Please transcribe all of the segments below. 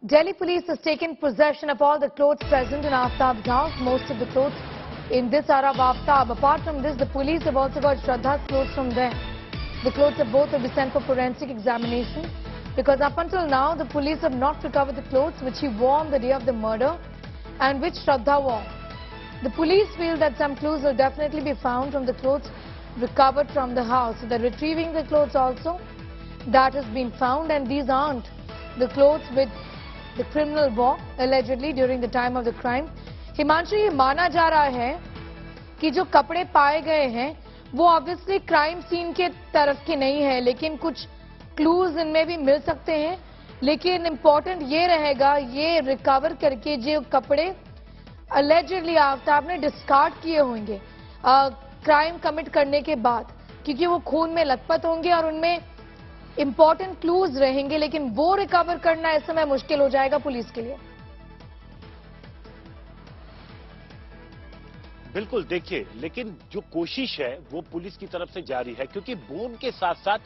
Delhi police has taken possession of all the clothes present in Aftab's house. Most of the clothes in this are of Aftab. Apart from this, the police have also got Shraddha's clothes from there. The clothes of both will be sent for forensic examination because up until now, the police have not recovered the clothes which he wore on the day of the murder and which Shraddha wore. The police feel that some clues will definitely be found from the clothes recovered from the house. So they're retrieving the clothes also that has been found, and these aren't the clothes with the criminal wore allegedly during the time of the crime. Himanshu, ये माना जा रहा है कि जो कपड़े पाए गए हैं वो ऑब्वियसली क्राइम सीन के तरफ के नहीं है, लेकिन कुछ क्लूज इनमें भी मिल सकते हैं। लेकिन इम्पोर्टेंट ये रहेगा ये रिकवर करके जो कपड़े अलेजेडली आफ्ताब ने डिस्कार्ड किए होंगे क्राइम कमिट करने के बाद, क्योंकि वो खून में लथपथ होंगे और उनमें इंपॉर्टेंट क्लूज रहेंगे, लेकिन वो रिकवर करना इस समय मुश्किल हो जाएगा पुलिस के लिए। बिल्कुल, देखिए, लेकिन जो कोशिश है वो पुलिस की तरफ से जारी है, क्योंकि बोन के साथ साथ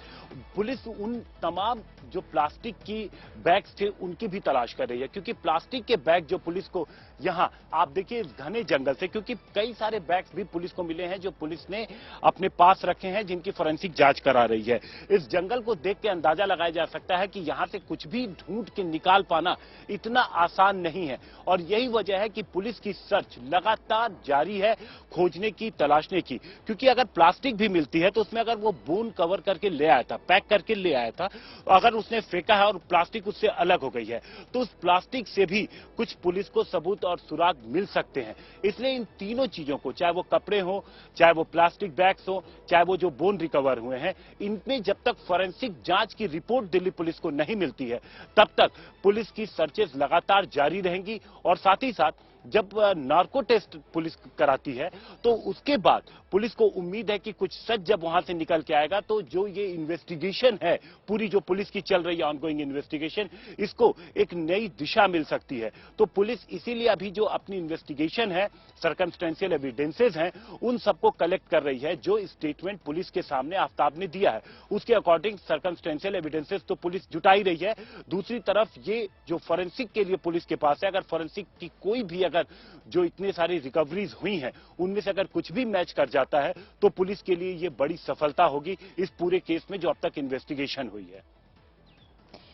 पुलिस उन तमाम जो प्लास्टिक की बैग्स थे उनकी भी तलाश कर रही है, क्योंकि प्लास्टिक के बैग जो पुलिस को यहां आप देखिए इस घने जंगल से, क्योंकि कई सारे बैग्स भी पुलिस को मिले हैं जो पुलिस ने अपने पास रखे हैं जिनकी फोरेंसिक जांच करा रही है। इस जंगल को देख के अंदाजा लगाया जा सकता है कि यहां से कुछ भी ढूंढ के निकाल पाना इतना आसान नहीं है, और यही वजह है कि पुलिस की सर्च लगातार जारी है खोजने की, तलाशने की, क्योंकि अगर प्लास्टिक भी मिलती है तो उसमें अगर वो बोन कवर करके ले आया था, पैक करके ले आया था, अगर उसने फेंका है और प्लास्टिक उससे अलग हो गई है तो उस प्लास्टिक से भी कुछ पुलिस को सबूत और सुराग मिल सकते हैं। इसलिए इन तीनों चीजों को, चाहे वो कपड़े हो, चाहे वो प्लास्टिक बैग्स हो, चाहे वो जो बोन रिकवर हुए हैं, इनमें जब तक फोरेंसिक जांच की रिपोर्ट दिल्ली पुलिस को नहीं मिलती है तब तक पुलिस की सर्चेस लगातार जारी रहेंगी। और साथ ही साथ जब नार्को टेस्ट पुलिस कराती है तो उसके बाद पुलिस को उम्मीद है कि कुछ सच जब वहां से निकल के आएगा तो जो ये इन्वेस्टिगेशन है, पूरी जो पुलिस की चल रही है ऑनगोइंग इन्वेस्टिगेशन, इसको एक नई दिशा मिल सकती है। तो पुलिस इसीलिए अभी जो अपनी इन्वेस्टिगेशन है, सर्कमस्टेंशियल एविडेंसेस हैं, उन सबको कलेक्ट कर रही है। जो स्टेटमेंट पुलिस के सामने आफ्ताब ने दिया है उसके अकॉर्डिंग सर्कमस्टेंशियल एविडेंसेस तो पुलिस जुटाई रही है। दूसरी तरफ ये जो फोरेंसिक के लिए पुलिस के पास है, अगर फोरेंसिक की कोई भी अगर जो इतने सारी रिकवरीज हुई हैं उनमें से अगर कुछ भी मैच कर जाता है तो पुलिस के लिए ये बड़ी सफलता होगी इस पूरे केस में जो अब तक इन्वेस्टिगेशन हुई है।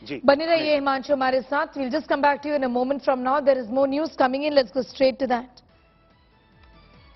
जी, बने रहिए हिमांशु हमारे साथ। We'll just come back to you in a moment from now. There is more news coming in. Let's go straight to that.